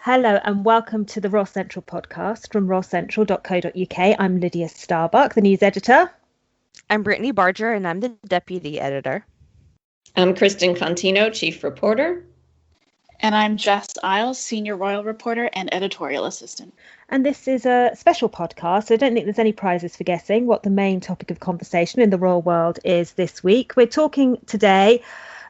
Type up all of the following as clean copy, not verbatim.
Hello and welcome to the Royal Central podcast from royalcentral.co.uk. I'm Lydia Starbuck, the news editor. I'm Brittani Barger and I'm the deputy editor. I'm Kristin Contino, chief reporter. And I'm Jess Ilse, senior royal reporter and editorial assistant. And this is a special podcast, so I don't think there's any prizes for guessing what the main topic of conversation in the royal world is this week. We're talking today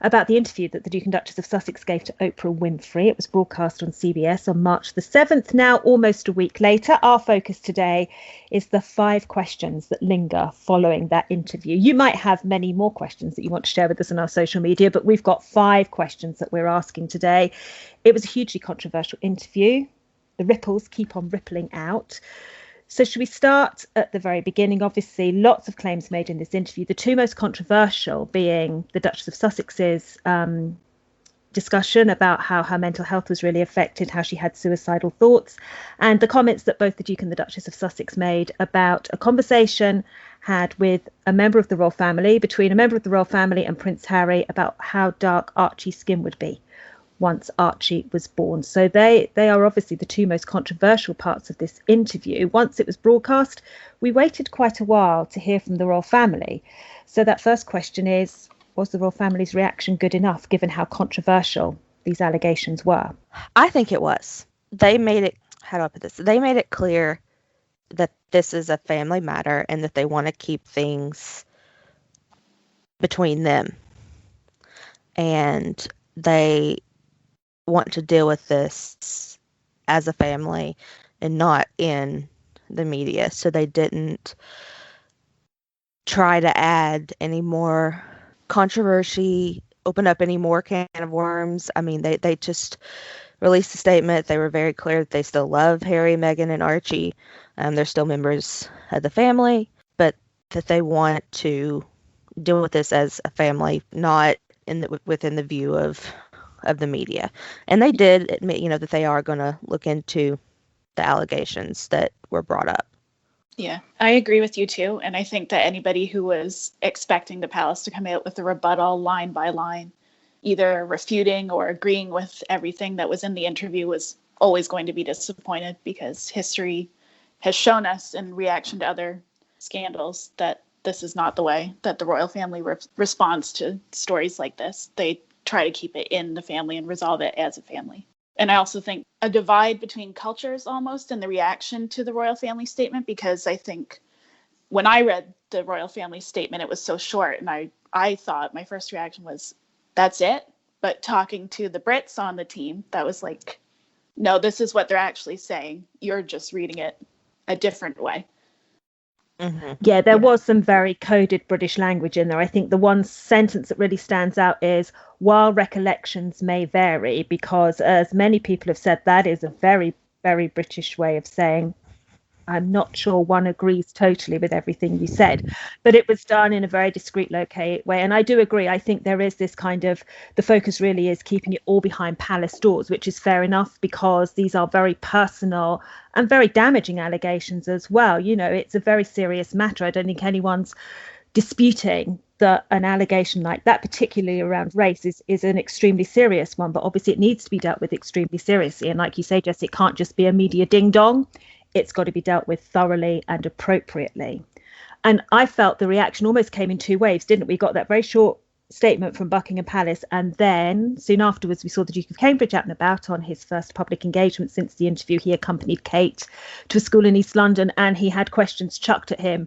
about the interview that the Duke and Duchess of Sussex gave to Oprah Winfrey. It was broadcast on CBS on March the 7th. Now, almost a week later, our focus today is the 5 questions that linger following that interview. You might have many more questions that you want to share with us on our social media, but we've got 5 questions that we're asking today. It was a hugely controversial interview. The ripples keep on rippling out. So should we start at the very beginning? Obviously, lots of claims made in this interview. The 2 most controversial being the Duchess of Sussex's discussion about how her mental health was really affected, how she had suicidal thoughts, and the comments that both the Duke and the Duchess of Sussex made about a conversation had with a member of the royal family, between a member of the royal family and Prince Harry, about how dark Archie's skin would be once Archie was born. So they are obviously the 2 most controversial parts of this interview. Once it was broadcast, we waited quite a while to hear from the royal family. So that first question is, was the royal family's reaction good enough given how controversial these allegations were? I think it was. They made it, how do I put this? They made it clear that this is a family matter and that they want to keep things between them. And they want to deal with this as a family and not in the media. So they didn't try to add any more controversy, open up any more can of worms. I mean, they just released a statement. They were very clear that they still love Harry, Meghan, and Archie. They're still members of the family, but that they want to deal with this as a family, not within the view of the media. And they did admit, that they are going to look into the allegations that were brought up. Yeah, I agree with you too. And I think that anybody who was expecting the palace to come out with a rebuttal line by line, either refuting or agreeing with everything that was in the interview, was always going to be disappointed, because history has shown us in reaction to other scandals that this is not the way that the royal family responds to stories like this. They try to keep it in the family and resolve it as a family. And I also think a divide between cultures almost in the reaction to the royal family statement, because I think when I read the royal family statement, it was so short, and I thought my first reaction was, that's it. But talking to the Brits on the team, that was like, no, this is what they're actually saying. You're just reading it a different way. Mm-hmm. Yeah, there was some very coded British language in there. I think the one sentence that really stands out is, while recollections may vary, because as many people have said, that is a very, very British way of saying, I'm not sure one agrees totally with everything you said, but it was done in a very discreet, low-key way. And I do agree. I think there is this kind of, the focus really is keeping it all behind palace doors, which is fair enough, because these are very personal and very damaging allegations as well. It's a very serious matter. I don't think anyone's disputing that an allegation like that, particularly around race, is an extremely serious one. But obviously it needs to be dealt with extremely seriously. And like you say, Jess, it can't just be a media ding-dong. It's got to be dealt with thoroughly and appropriately. And I felt the reaction almost came in 2 waves, didn't it? We got that very short statement from Buckingham Palace, and then soon afterwards we saw the Duke of Cambridge out and about on his first public engagement since the interview. He accompanied Kate to a school in East London, and he had questions chucked at him,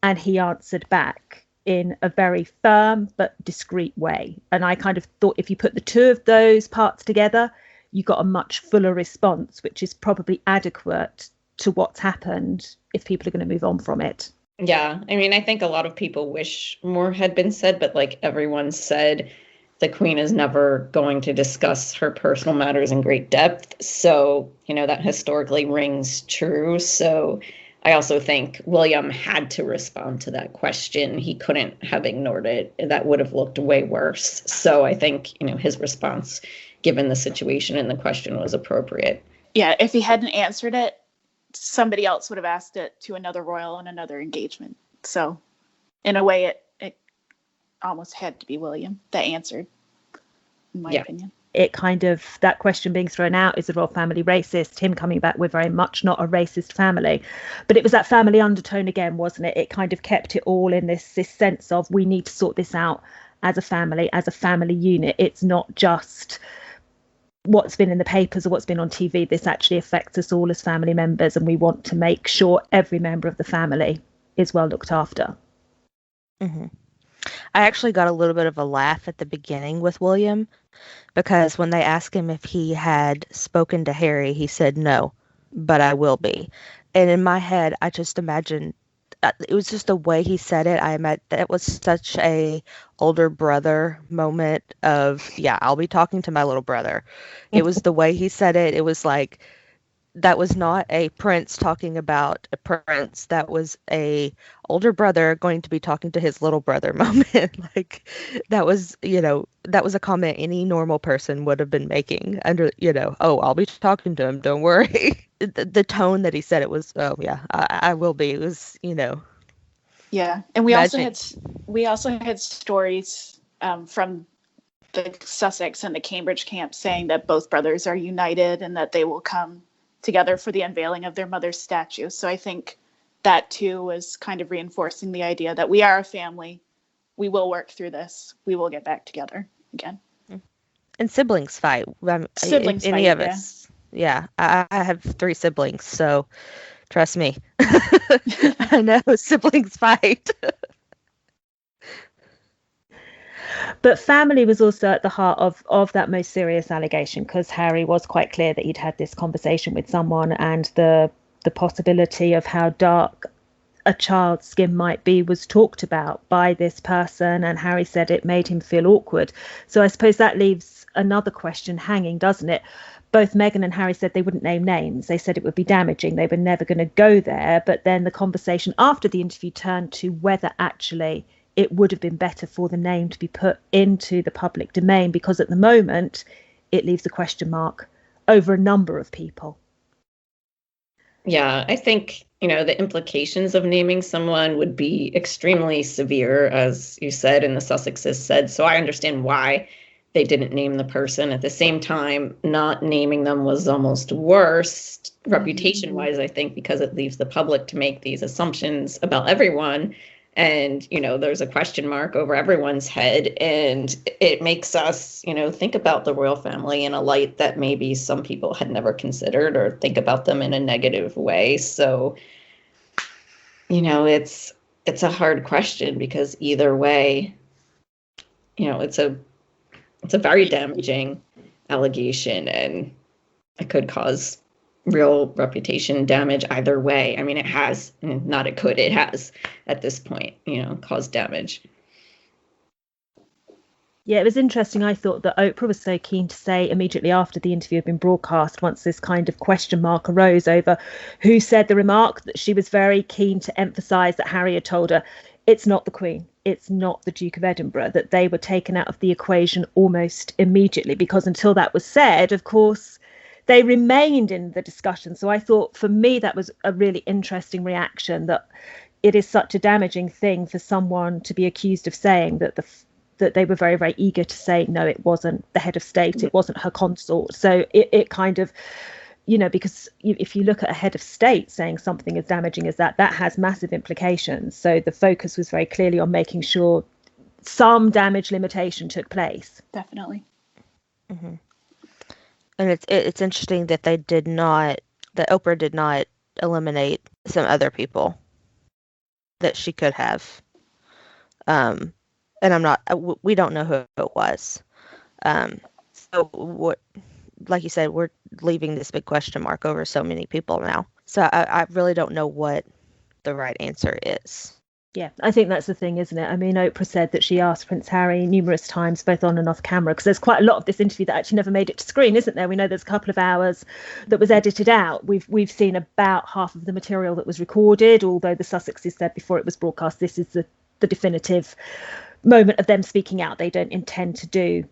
and he answered back in a very firm but discreet way. And I kind of thought if you put the 2 of those parts together, you got a much fuller response, which is probably adequate to what's happened if people are going to move on from it. Yeah, I mean, I think a lot of people wish more had been said, but like everyone said, the Queen is never going to discuss her personal matters in great depth. So, that historically rings true. So I also think William had to respond to that question. He couldn't have ignored it. That would have looked way worse. So I think, his response, given the situation and the question, was appropriate. Yeah, if he hadn't answered it, somebody else would have asked it to another royal in another engagement. So in a way, it almost had to be William that answered, in my opinion. it kind of, that question being thrown out, is the royal family racist? Him coming back, we're very much not a racist family. But it was that family undertone again, wasn't it? It kind of kept it all in this sense of, we need to sort this out as a family unit. It's not just what's been in the papers or what's been on TV. This actually affects us all as family members, and we want to make sure every member of the family is well looked after. Mm-hmm. I actually got a little bit of a laugh at the beginning with William, because when they asked him if he had spoken to Harry, he said no, but I will be. And in my head, I just imagined, it was just the way he said it. I imagine that was such a older brother moment of, yeah, I'll be talking to my little brother. It was the way he said it. It was like, that was not a prince talking about a prince. That was a older brother going to be talking to his little brother moment. Like, that was, that was a comment any normal person would have been making under, oh, I'll be talking to him, don't worry. The tone that he said it was, oh yeah, I will be. It was, Yeah. And we also had stories from the Sussex and the Cambridge camp saying that both brothers are united and that they will come together for the unveiling of their mother's statue. So I think that too was kind of reinforcing the idea that we are a family. We will work through this. We will get back together again. And siblings fight. Siblings any fight, of us. Yeah. I have 3 siblings, so trust me. I know siblings fight. But family was also at the heart of that most serious allegation, because Harry was quite clear that he'd had this conversation with someone, and the possibility of how dark a child's skin might be was talked about by this person, and Harry said it made him feel awkward. So I suppose that leaves another question hanging, doesn't it? Both Meghan and Harry said they wouldn't name names. They said it would be damaging. They were never going to go there. But then the conversation after the interview turned to whether actually it would have been better for the name to be put into the public domain, because at the moment it leaves a question mark over a number of people. Yeah, I think, the implications of naming someone would be extremely severe, as you said, and the Sussexes said. So I understand why they didn't name the person. At the same time, not naming them was almost worse, reputation-wise, I think, because it leaves the public to make these assumptions about everyone. And, there's a question mark over everyone's head, and it makes us, think about the royal family in a light that maybe some people had never considered, or think about them in a negative way. So, it's a hard question, because either way, it's a very damaging allegation, and it could cause real reputation damage either way. I mean, it has at this point, caused damage. Yeah, it was interesting. I thought that Oprah was so keen to say immediately after the interview had been broadcast, once this kind of question mark arose over who said the remark, that she was very keen to emphasise that Harry had told her it's not the Queen, it's not the Duke of Edinburgh, that they were taken out of the equation almost immediately, because until that was said, of course, they remained in the discussion. So I thought, for me, that was a really interesting reaction, that it is such a damaging thing for someone to be accused of saying that that they were very, very eager to say, no, it wasn't the head of state, it wasn't her consort. So it kind of, because if you look at a head of state saying something as damaging as that has massive implications. So the focus was very clearly on making sure some damage limitation took place. Definitely. Mm-hmm. And it's interesting that that Oprah did not eliminate some other people that she could have. And we don't know who it was. So what, like you said, we're leaving this big question mark over so many people now. So I really don't know what the right answer is. Yeah, I think that's the thing, isn't it? I mean, Oprah said that she asked Prince Harry numerous times, both on and off camera, because there's quite a lot of this interview that actually never made it to screen, isn't there? We know there's a couple of hours that was edited out. We've seen about half of the material that was recorded, although the Sussexes said before it was broadcast, this is the definitive moment of them speaking out. They don't intend to do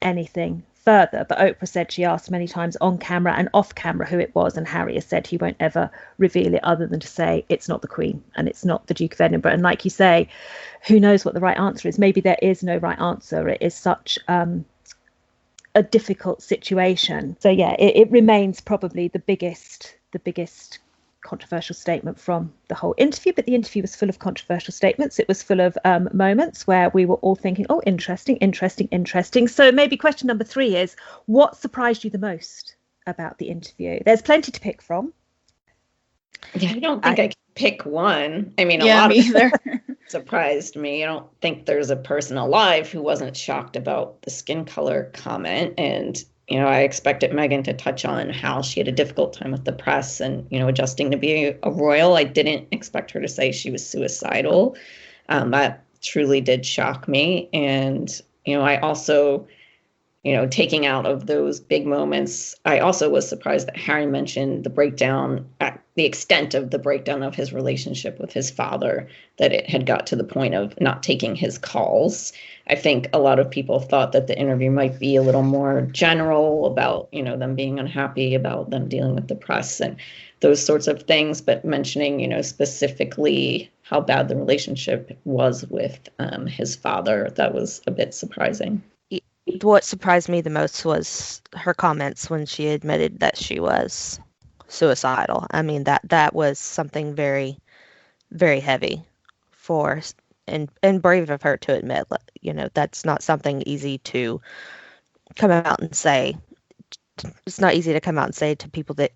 anything further. But Oprah said she asked many times on camera and off camera who it was, and Harry has said he won't ever reveal it, other than to say it's not the Queen and it's not the Duke of Edinburgh. And like you say, who knows what the right answer is? Maybe there is no right answer. It is such a difficult situation. So yeah, it remains probably the biggest controversial statement from the whole interview. But the interview was full of controversial statements. It was full of moments where we were all thinking, oh, interesting. So maybe question number 3 is, what surprised you the most about the interview? There's plenty to pick from. Yeah, I don't think I can pick one. I mean, a Yeah, lot me of either. surprised me. I don't think there's a person alive who wasn't shocked about the skin color comment. And, I expected Meghan to touch on how she had a difficult time with the press and, adjusting to be a royal. I didn't expect her to say she was suicidal. That truly did shock me. And, I also, taking out of those big moments, I also was surprised that Harry mentioned the extent of the breakdown of his relationship with his father, that it had got to the point of not taking his calls. I think a lot of people thought that the interview might be a little more general about, them being unhappy, about them dealing with the press and those sorts of things, but mentioning, specifically how bad the relationship was with his father, that was a bit surprising. What surprised me the most was her comments when she admitted that she was suicidal. I mean, that was something very, very heavy and brave of her to admit. That's not something easy to come out and say. It's not easy to come out and say to people that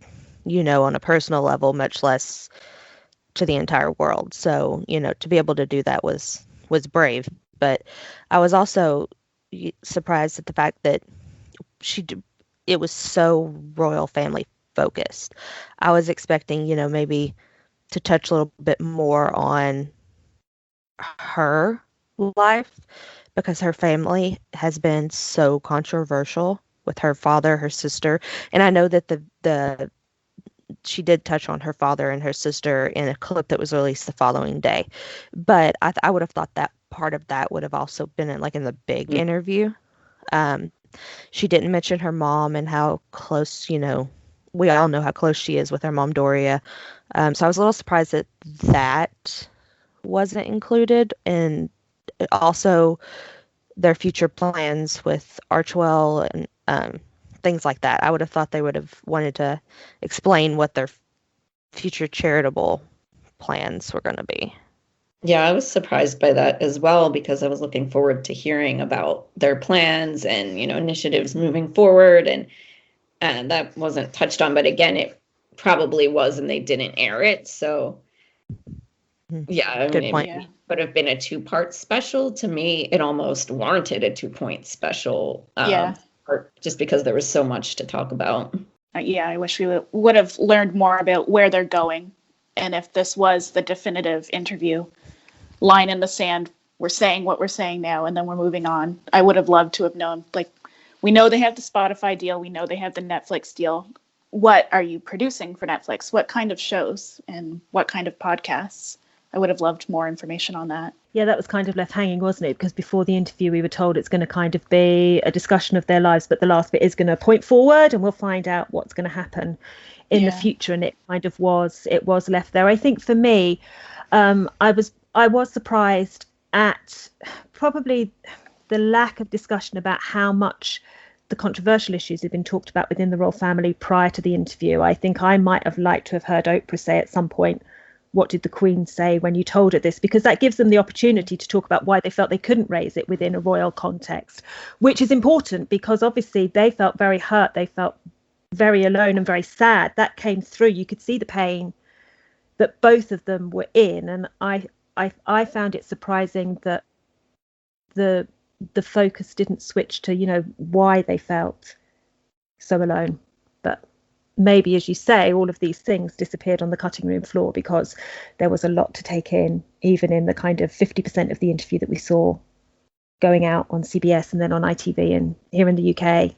on a personal level, much less to the entire world. So, to be able to do that was brave. But I was also surprised at the fact that it was so royal family focused. I was expecting, maybe to touch a little bit more on her life, because her family has been so controversial with her father, her sister, and I know that she did touch on her father and her sister in a clip that was released the following day, but I would have thought that part of that would have also been in the big interview. She didn't mention her mom and how close, we all know how close she is with her mom, Doria. So I was a little surprised that wasn't included, and also their future plans with Archewell and things like that. I would have thought they would have wanted to explain what their future charitable plans were going to be. Yeah, I was surprised by that as well, because I was looking forward to hearing about their plans and, initiatives moving forward. And that wasn't touched on. But again, it probably was, and they didn't air it. So, yeah, I mean, Good point. It would have been a 2-part special. To me, it almost warranted a 2-point special. Just because there was so much to talk about. I wish we would have learned more about where they're going, and if this was the definitive interview, line in the sand, we're saying what we're saying now, and then we're moving on. I would have loved to have known, we know they have the Spotify deal, we know they have the Netflix deal. What are you producing for Netflix? What kind of shows and what kind of podcasts? I would have loved more information on that. Yeah, that was kind of left hanging, wasn't it? Because before the interview, we were told it's going to kind of be a discussion of their lives, but the last bit is going to point forward, and we'll find out what's going to happen in the future. And it kind of was left there. I think for me, I was surprised at probably the lack of discussion about how much the controversial issues had been talked about within the royal family prior to the interview. I think I might have liked to have heard Oprah say at some point, what did the Queen say when you told her this? Because that gives them the opportunity to talk about why they felt they couldn't raise it within a royal context, which is important because obviously they felt very hurt. They felt very alone and very sad. That came through. You could see the pain that both of them were in. And I found it surprising that the focus didn't switch to, why they felt so alone. But maybe, as you say, all of these things disappeared on the cutting room floor because there was a lot to take in, even in the kind of 50% of the interview that we saw going out on CBS and then on ITV and here in the UK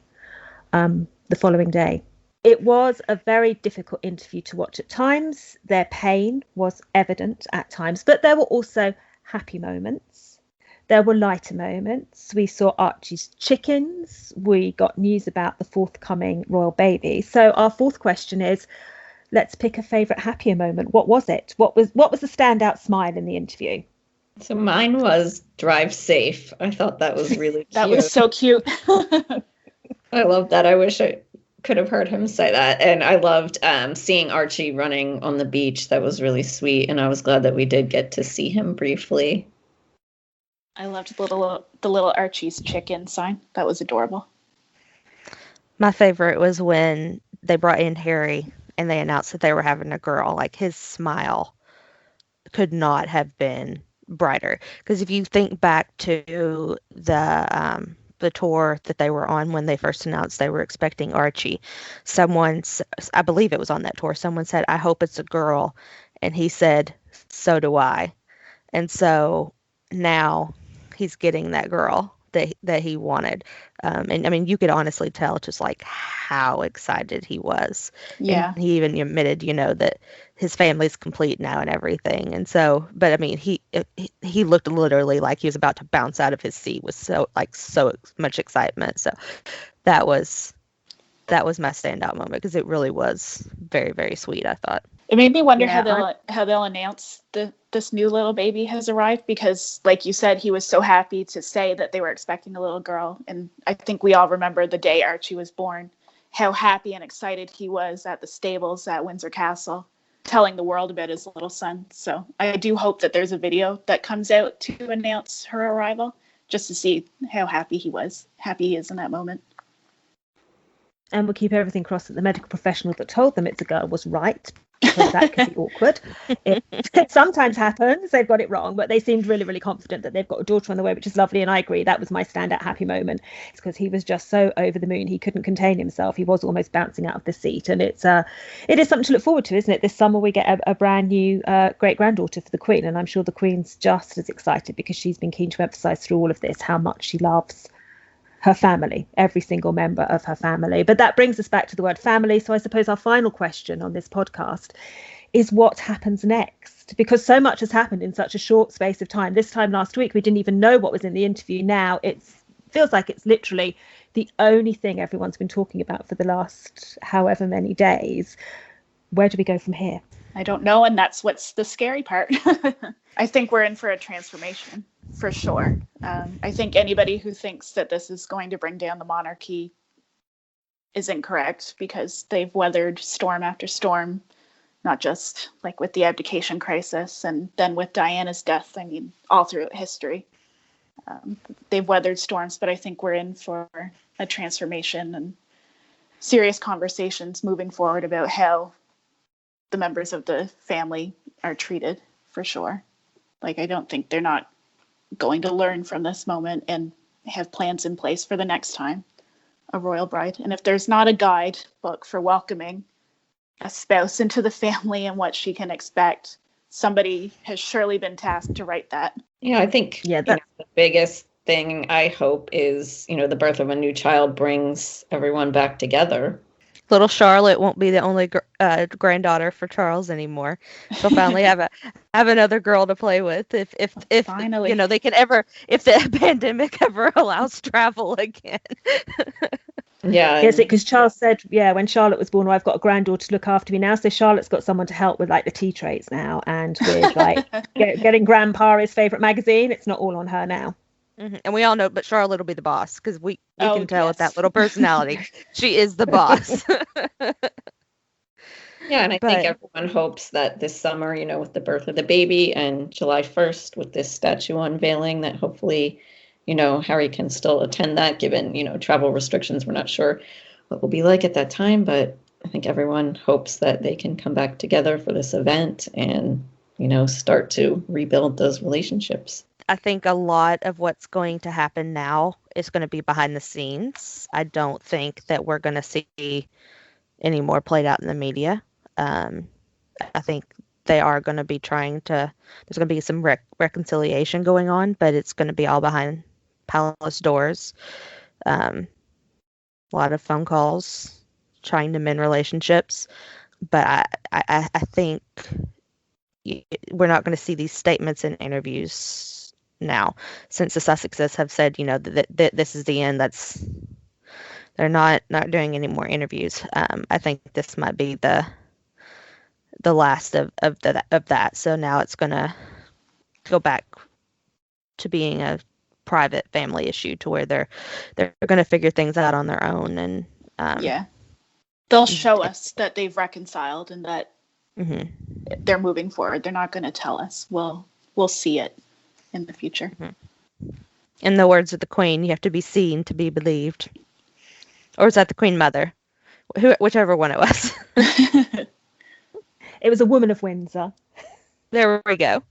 the following day. It was a very difficult interview to watch at times. Their pain was evident at times, but there were also happy moments. There were lighter moments. We saw Archie's chickens. We got news about the forthcoming royal baby. So our fourth question is, let's pick a favourite happier moment. What was it? What was the standout smile in the interview? So mine was drive safe. I thought that was really cute. That was so cute. I love that. I wish I could have heard him say that. And I loved seeing Archie running on the beach. That was really sweet. And I was glad that we did get to see him briefly. I loved the little Archie's chicken sign. That was adorable. My favorite was when they brought in Harry and they announced that they were having a girl. Like, his smile could not have been brighter. Because if you think back to the tour that they were on when they first announced they were expecting Archie, I believe it was on that tour, someone said, "I hope it's a girl," and he said, "So do I." And so now he's getting that girl that he wanted. And I mean, you could honestly tell just like how excited he was. Yeah. And he even admitted, that his family's complete now and everything. And so, but I mean, he looked literally like he was about to bounce out of his seat with so much excitement. So that was my standout moment, because it really was very, very sweet, I thought. It made me wonder how they'll announce this new little baby has arrived, because, like you said, he was so happy to say that they were expecting a little girl. And I think we all remember the day Archie was born, how happy and excited he was at the stables at Windsor Castle, telling the world about his little son. So I do hope that there's a video that comes out to announce her arrival, just to see how happy he is in that moment. And we'll keep everything crossed that the medical professional that told them it's a girl was right, because that could be awkward. It sometimes happens, they've got it wrong, but they seemed really, really confident that they've got a daughter on the way, which is lovely. And I agree, that was my standout happy moment. It's because he was just so over the moon, he couldn't contain himself. He was almost bouncing out of the seat. And it is something to look forward to, isn't it? This summer we get a brand new great-granddaughter for the Queen, and I'm sure the Queen's just as excited, because she's been keen to emphasise through all of this how much she loves her family, every single member of her family. But that brings us back to the word family. So I suppose our final question on this podcast is, what happens next? Because so much has happened in such a short space of time. This time last week, we didn't even know what was in the interview. Now it feels like it's literally the only thing everyone's been talking about for the last however many days. Where do we go from here? I don't know. And that's what's the scary part. I think we're in for a transformation, for sure. I think anybody who thinks that this is going to bring down the monarchy is incorrect, because they've weathered storm after storm, not just like with the abdication crisis and then with Diana's death. I mean, all throughout history. They've weathered storms, but I think we're in for a transformation and serious conversations moving forward about how the members of the family are treated, for sure. Like, I don't think they're not going to learn from this moment and have plans in place for the next time a royal bride. And if there's not a guide book for welcoming a spouse into the family and what she can expect, somebody has surely been tasked to write that. Yeah, I think the biggest thing I hope is, the birth of a new child brings everyone back together. Little Charlotte won't be the only granddaughter for Charles anymore. She'll finally have another girl to play with. If finally, they can ever, if the pandemic ever allows travel again. Yeah. Yes, because Charles said, when Charlotte was born, I've got a granddaughter to look after me now. So Charlotte's got someone to help with like the tea trays now, and with like getting Grandpa his favourite magazine. It's not all on her now. Mm-hmm. And we all know, but Charlotte will be the boss, because we can tell with that little personality. She is the boss. Yeah, and I think everyone hopes that this summer, with the birth of the baby and July 1st with this statue unveiling, that hopefully, Harry can still attend that, given, travel restrictions. We're not sure what will be like at that time, but I think everyone hopes that they can come back together for this event and, start to rebuild those relationships. I think a lot of what's going to happen now is going to be behind the scenes. I don't think that we're going to see any more played out in the media. I think they are going to be there's going to be some reconciliation going on, but it's going to be all behind palace doors. A lot of phone calls, trying to mend relationships. But I think we're not going to see these statements in interviews now, since the Sussexes have said, that this is the end. They're not doing any more interviews. I think this might be the last of that. So now it's gonna go back to being a private family issue to where they're going to figure things out on their own. And they'll show us that they've reconciled and that mm-hmm. they're moving forward. They're not going to tell us. We'll see it in the future. Mm-hmm. In the words of the Queen, you have to be seen to be believed. Or is that the Queen Mother? Whichever one it was. It was a woman of Windsor. There we go.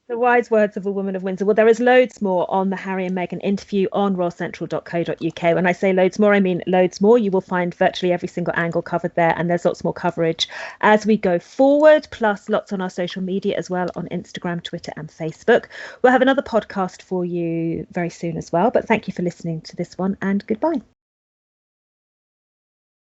The wise words of a woman of Windsor. Well, there is loads more on the Harry and Meghan interview on royalcentral.co.uk. When I say loads more, I mean loads more. You will find virtually every single angle covered there, and there's lots more coverage as we go forward, plus lots on our social media as well, on Instagram, Twitter and Facebook. We'll have another podcast for you very soon as well, but thank you for listening to this one, and goodbye.